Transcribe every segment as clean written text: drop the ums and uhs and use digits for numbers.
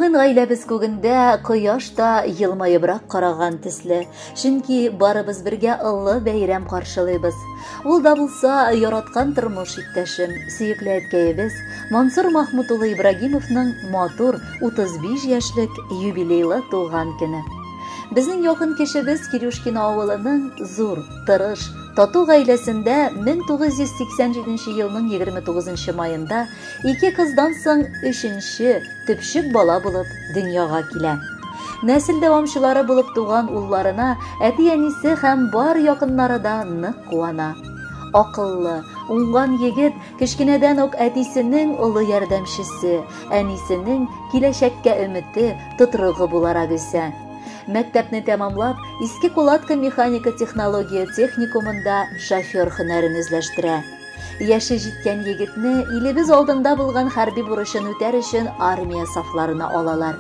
Бүген гаиләбез күгендә кояш та йылмайыбрак караган төсле, чөнки барыбыз бергә ыллы бәйрәм каршылыйбыз. Ул да булса яраткан тормыш иптәшем, сөекле әткәебез Мансур Махмуд улы Ибрагимовның матур 35 яшьлек юбилейлы туган көне. Безнең якын кешебез Кирюшкин авылының зур, тырыш, тату гаиләсендә 1987 елның 29 маенда 2 кыздан соң 3нче төпчек бала булып дөньяга килә. Нәсел дәвамчылары булып туган улларына әти-әнисе һәм бар якыннары да нык куана. Акыллы, уңган егет кечкенәдән үк әтисенең олы ярдәмчесе, әнисенең киләчәккә өмете, тотрыгы буларак үсә. Мәктәпне тәмамлап, Иске Кулатка механика технология техникумында шофер һөнәрен үзләштерә. Яше җиткән егетне илебез алдында булган хәрби бурычын үтәр өчен армия сафларына алалар.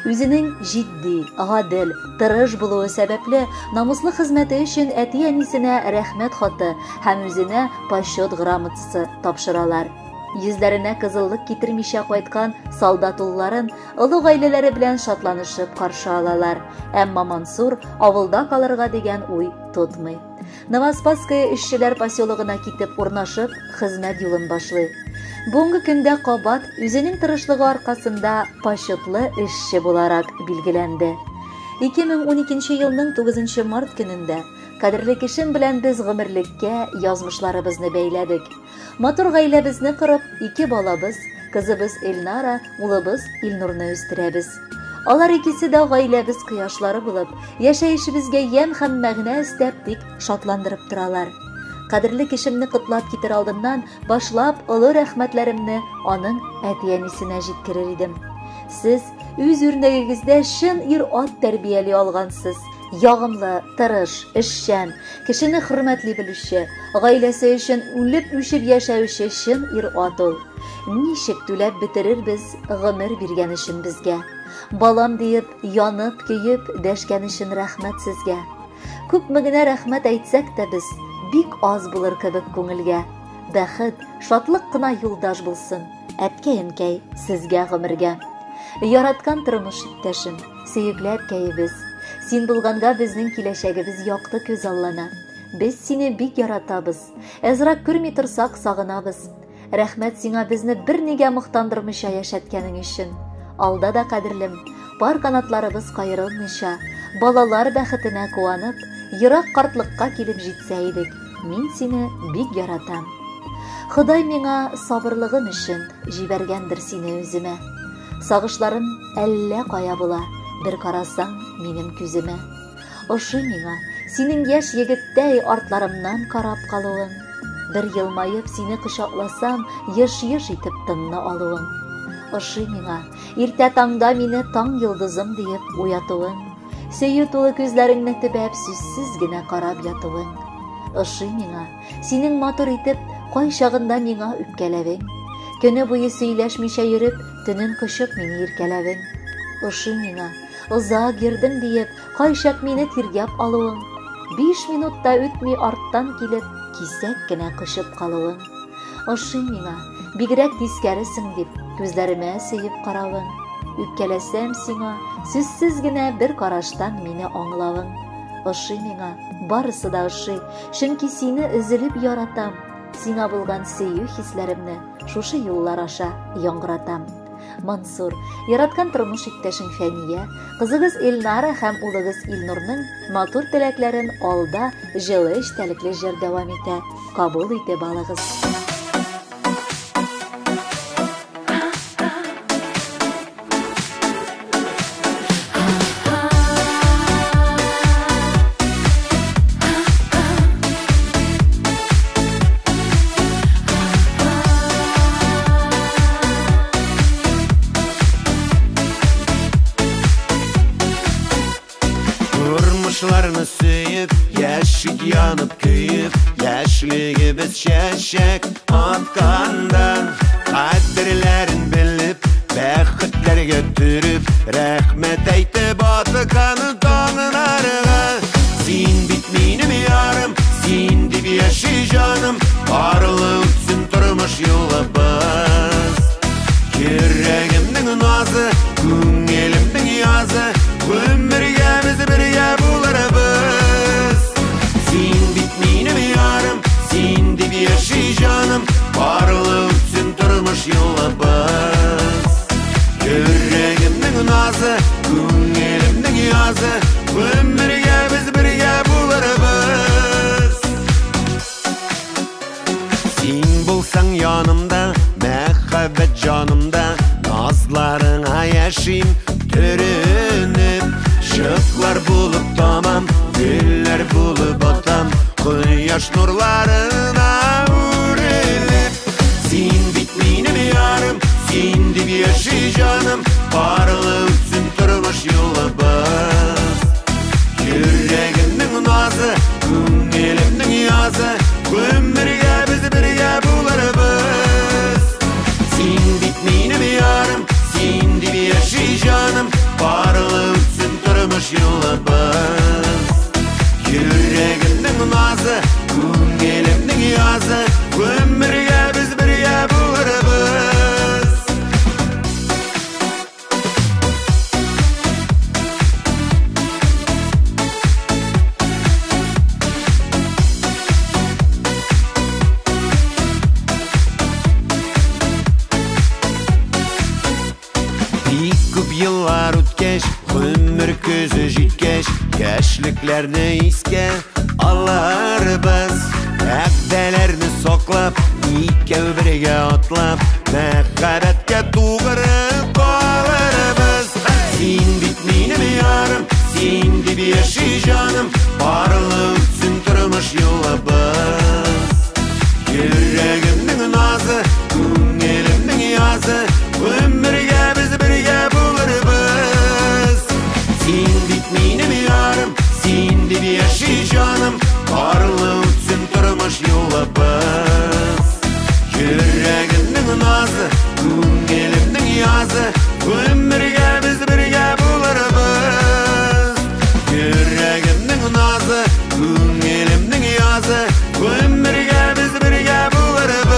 Үзенең җитди, гадел, тырыш булуы сәбәпле намуслы хезмәте өчен әти-әнисенә рәхмәт хаты һәм үзенә почет грамотасы тапшыралар. Йөзләренә кызыллык китермичә кайткан солдат улларын олы гаиләләре белән шатланышып каршы алалар. Әмма Мансур авылда калырга дигән уй тотмый. Новоспасское эшчеләр поселогына китеп урнашып, хезмәт юлын башлый. Бүгенге көндә кабат үзенең тырышлыгы аркасында почетлы эшче буларак билгеләнде. 2012 елның 9 март көнендә кадерле кешем белән без гомерлеккә язмышларыбызны бәйләдек. Матур гаиләбезне корып, 2 балабыз, кызыбыз Эльнара, улыбыз Илнурны үстерәбез. Алар икесе дә гаиләбез кояшлары булып, яшәешебезгә ям һәм мәгънә өстәп тик шатландырып торалар. Кадерле кешемне котлап китер алдыннан башлап олы рәхмәтләремне аның әти-әнисенә җиткерер идем. Сез үз үрнәгегездә шын ир-ат тәрбияли алгансыз. Ягымлы, тырыш, эшчән, кешене хөрмәтли белүче, гаиләсе өчен үлеп-үчеп яшәүче шын ир-ат ул. Ничек түләп бетерербез гомер биргән өчен безгә? Балам диеп, янып, көеп, дәшкән өчен рәхмәт сезгә. Күпме генә рәхмәт әйтсәк тә без, бик аз булыр кебек күңелгә. Бәхет, шатлык кына юлдаш булсын. Әткәй-энкәй, сезгә гомергә. Яраткан тормыш иптәшем, сөекле әткәебез. Син булганга безнең киләчәгебез якты күз аллана. Без сине бик яратабыз. Әзрәк күрми торсак сагынабыз. Рәхмәт сиңа безне бернигә мактандырмыйча яшәткәнең өчен. Алда да кадерлем, пар канатларыбыз кайрылмыйча, балалар бәхетенә куанып, ерак картлыкка килеп җитсә идек. Мин сине бик яратам. Ходай миңа сабырлыгым өчен җибәргәндер сине үземә. Сагышларым әллә кая була. Бер карасаң минем күземә. Ошый миңа синең яшь егеттәй артларымнан карап калуың. Бер елмаеп сине кочакласам, еш-еш итеп тынны алуың. Ошый миңа иртә таңда мине таң йолдызым диеп уятуың. Сөю тулы күзләреңне төбәп сүзсез генә карап ятуың. Ошый миңа синең матур итеп кай чагында миңа үпкәләвең. Көне буе сөйләшмичә йөреп, төнен кочып мине иркәләвең. Ошый миңа озак йөрдем диеп, кайчак мине тиргәп алуың. 5 минутта үтми арттан килеп, кисәк кенә кышып калуың. Ошый миңа бигрәк тискәресең дип, күзләремә сөеп каравың. Үпкәләсәм сиңа, сүзсез генә бер караштан мине аңлавың. Ошый миңа барысы да ошый, чөнки сине өзелеп яратам. Сиңа булган сөю хисләремне шушы юллар аша яңгыратам. Мансур, яраткан тормыш иптәшең Фәния, кызыгыз Эльнара һәм улыгыз Илнурның матур теләкләрен алда җылы эчтәлекле җыр дәвам итә. Кабул итеп алыгыз. Turmuşlarını söyüp, yaşık yanıp köyüp, yaşlığımız şaşak atkandan. Kaderlerin bilip, bәхетләр götürüp, rəhmət әйтеп атқаны таңынарыға. Син бит минем ярым, син дип яши жаным, барлык үтсен тормыш юлыбыз. Йөрәгемнең назы, күңел yanımda, mehabbet canımda, nazlarına yaşayım törünüp. Şıklar bulup tamam, güller bulup atam, kıyaş nurlarına uğrulup. Sen bitmeyini mi yarım, sen dip yaşay canım, parlı ütsün turmuş yolubuz. Yüreğimnin nazı, köngülümnin yazı, ömürge biz birge bularız. Sen bitmeyini mi yarım, sen dip yaşay canım, parlı ütsün turmuş yolubuz. Yüreğimnin nazı, köngülümnin yazı, ömürge biz birge bularız. Yıllar ötkeş, ömür közü jitkeş, yaşlıklarını iske alarız. Ägdelerini soklap, ikev birge atlap, mehabbetke tuğrı kalırız. Sen bitmeyini mi yarım, sen dibi yaşay canım, parlı ütsün turmuş yolubuz. Yüreğimnin nazı, köngülümnin yazı, ömürge biz birge bularız. Sen bitmeyini mi yarım, sen dibi yaşay canım, parlı ütsün turmuş yolubuz. Yüreğimnin nazı, köngülümnin yazı, ömürge biz birge bularız. Yüreğimnin nazı, köngülümnin yazı, ömürge biz birge bularız.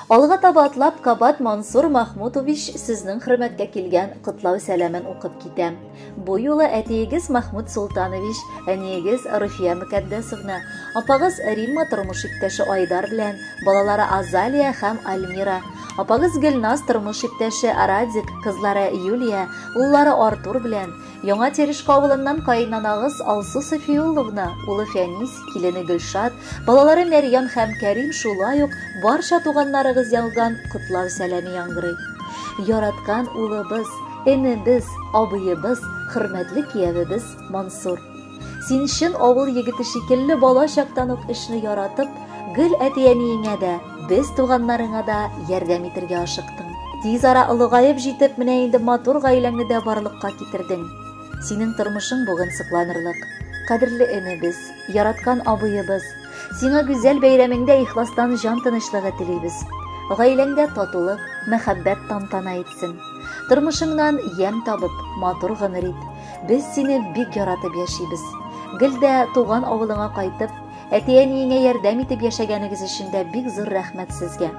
Алга таба атлап Кабат Мансур Махмутович сезнең хөрмәткә килгән котлау сәламен укып китәм. Бу юлы әтиегез Махмуд Султанович, әниегез Руфия Мөкәддәсовна, апагыз Римма тормыш иптәше Айдар белән, балалары Азалия һәм Альмира, апагыз Гөлназ тормыш иптәше Радик, кызлары Юлия, уллары Артур белән, яңа Терешка авылыннан каенанагыз Алсу Софиулловна, улы Фәнис, килене Гөлшат, балалары Мәрьям һәм Кәрим, шулай ук барча туганнарыгыз ялган котлау сәламе яңгырый. Яраткан улыбыз, энебез, абыебыз, хөрмәтле киявебез Мансур. Син чын авыл егете шикелле бала чактан ук эшне яратып, Гөл әтиәниеңә дә, без туганнарыңа да ярдәм итәргә ашыктың. Тиз ара олыгаеп җитеп, менә инде матур гаиләңне дә барлыкка китердең. Синең тормышың бүген сокланырлык. Кадерле энебез, яраткан абыебыз, сиңа гүзәл бәйрәмеңдә ихластан җан тынычлыгы телибез. Гаиләңдә татулык, мәхәббәт тантана итсен. Тормышыңнан ям табып, матур гомер ит. Без сине бик яратып яшибез. Гөл дә туган авылыңа кайтып, әтиәниеңә ярдәм итеп яшәгәнегез өчен дә бик зур рәхмәт сезгә.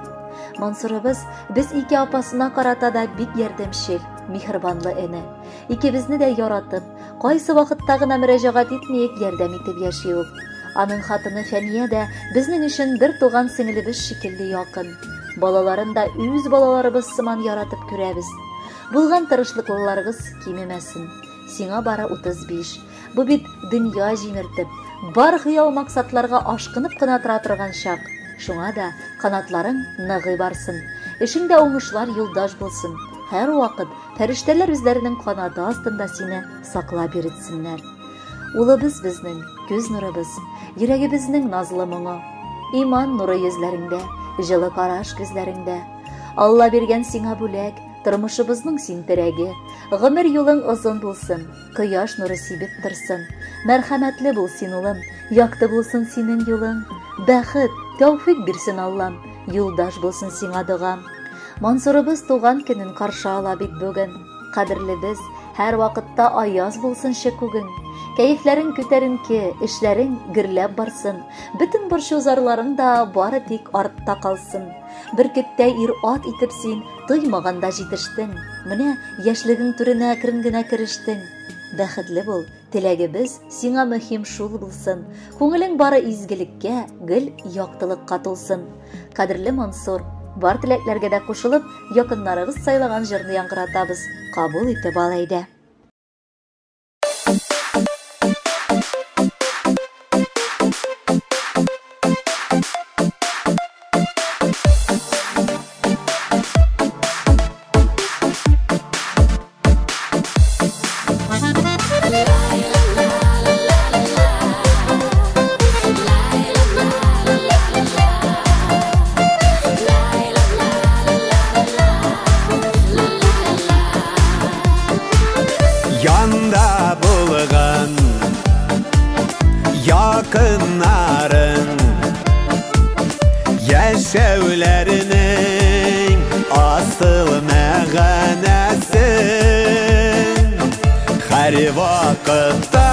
Мансурыбыз без ике апасына карата да бик ярдәмчел, михербанлы эне. Икебезне дә яратып, кайсы вакытта гына мөрәҗәгать итмәек ярдәм итеп яши ул. Аның хатыны Фәния дә безнең өчен бер туган сеңлебез шикелле якын. Балаларын да үз балаларыбыз сыман яратып күрәбез. Булган тырышлыкларыгыз кимемәсен. Сиңа бары 35. Бу бит дөнья җимертеп, бар хыял максатларга ашкынып кына тора торган чак. Шуңа да канатларың ныгый барсын. Эшеңдә уңышлар юлдаш булсын. Һәр вакыт фәрештәләр үзләренең канаты астында сине саклап йөртсеннәр. Улыбыз безнең, күз нурыбыз, йөрәгебезнең назлы моңы. Иман нуры йөзләреңдә, җылы караш күзләреңдә. Алла биргән сиңа бүләк, тормышыбызның син терәге. Гомер юлың озын булсын, кояш нуры сибеп торсын. Мәрхәмәтле бул син улым, якты булсын синең юлың. Бәхет, тәүфик бирсен Аллам, юлдаш булсын сиңа дугам. Мансурыбыз туган көнен каршы ала бит бүген. Кадерлебез, һәр вакытта аяз булсын күгең. Кәефләрең күтәренке, эшләрең гөрләп барсын. Бөтен борчузарларың да бары тик артта калсын. Бөркеттә ир ат итеп син тоймаганда җитештең. Менә яшьлегең түренә керен генә керештең. бәхетле бул. Теләгебез сиңа мөһим шул булсын. Күңелең бары изгелеккә, гел яктылыкка тулсын. Кадерле Мансур, бар теләкләргә дә кушылып, якыннарыгыз сайлаган җырны яңгыратабыз. Кабул итеп ал әйдә. Yanda bulgan yakınların yaşevlerinin asıl məğənəsi her vakitte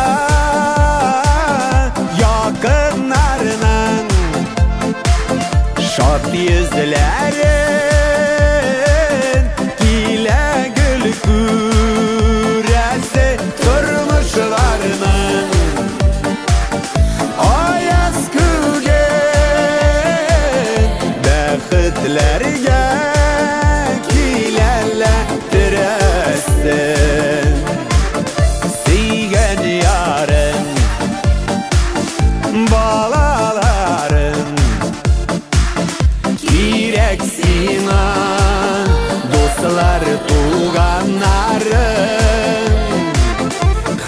yakınlarının şad yüzlerin ile gül turmuşlarının ayaz kügen bəxtlərgə kilərlədirəsin Siyən yarın balaların kirek sina dostlar tuğanların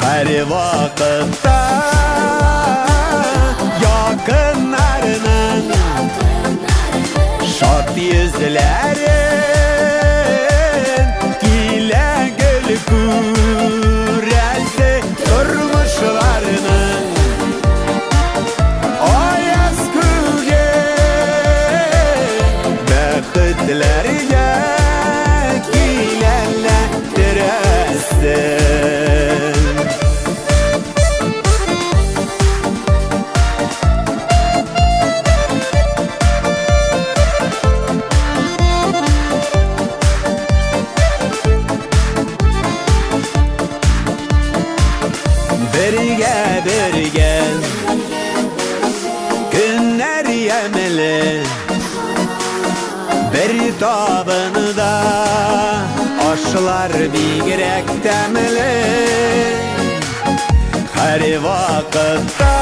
her vakitte yakınlarının şad yüzlerin ile gül küresi durmuşlarının ayaz kügen bəxtlərgə kilərlədirəsin Birge günler yemeli bir tabında aşılar bigrek temeli her vakitte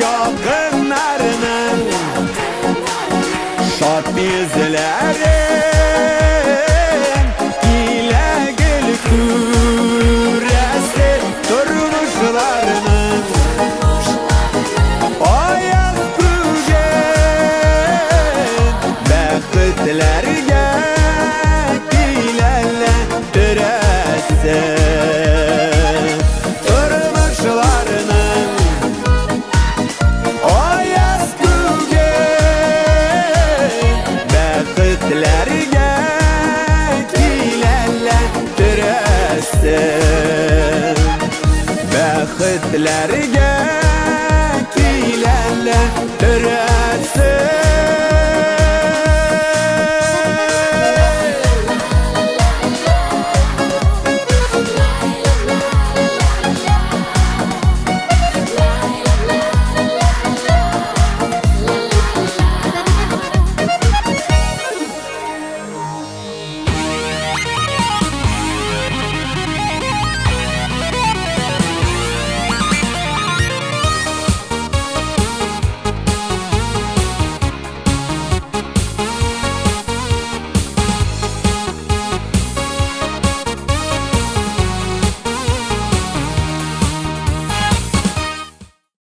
yakınlarının şad yüzlerin ile gül küresi durmuşlarının ayaz kügen bəxtlərgə kilərlədirəsin durmuşlarının ayaz kügen bəxtlərgə kilərlədirəsin bəxtlərgə